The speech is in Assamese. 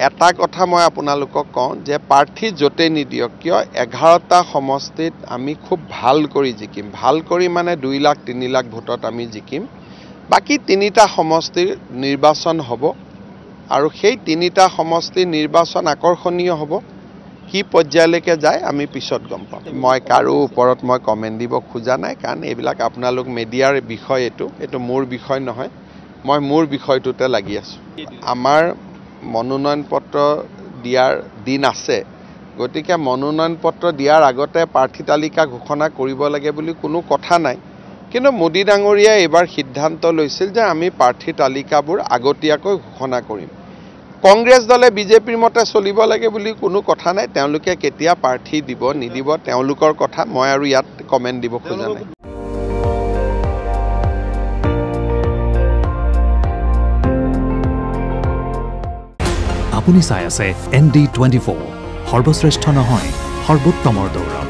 এটা কথা মই আপোনালোকক কওঁ যে প্ৰাৰ্থী য'তে নিদিয়ক কিয় 11টা সমষ্টিত আমি খুব ভাল কৰি জিকিম। ভাল কৰি মানে 2 লাখ 3 লাখ ভোটত আমি জিকিম। বাকী 3টা সমষ্টিৰ নিৰ্বাচন হ'ব আৰু সেই 3টা সমষ্টিৰ নিৰ্বাচন আকৰ্ষণীয় হ'ব। কি পৰ্যায়লৈকে যায় আমি পিছত গম পাম। মই কাৰো ওপৰত মই কমেণ্ট দিব খোজা নাই, কাৰণ এইবিলাক আপোনালোক মিডিয়াৰ বিষয়, এইটো মোৰ বিষয় নহয়। মই মোৰ বিষয়টোতে লাগি আছোঁ। আমাৰ মনোনয়ন পত্ৰ দিয়াৰ দিন আছে, গতিকে মনোনয়ন পত্ৰ দিয়াৰ আগতে প্ৰাৰ্থী তালিকা ঘোষণা কৰিব লাগে বুলি কোনো কথা নাই। কিন্তু মোদী ডাঙৰীয়াই এইবাৰ সিদ্ধান্ত লৈছিল যে আমি প্ৰাৰ্থী তালিকাবোৰ আগতীয়াকৈ ঘোষণা কৰিম। কংগ্ৰেছ দলে বিজেপিৰ মতে চলিব লাগে বুলি কোনো কথা নাই। তেওঁলোকে কেতিয়া প্ৰাৰ্থী দিব নিদিব তেওঁলোকৰ কথা, মই আৰু ইয়াত কমেণ্ট দিব খোজা নাই। আপুনি চাই আছে ND24, সৰ্বশ্ৰেষ্ঠ নহয় সৰ্বোত্তমৰ দৌৰ।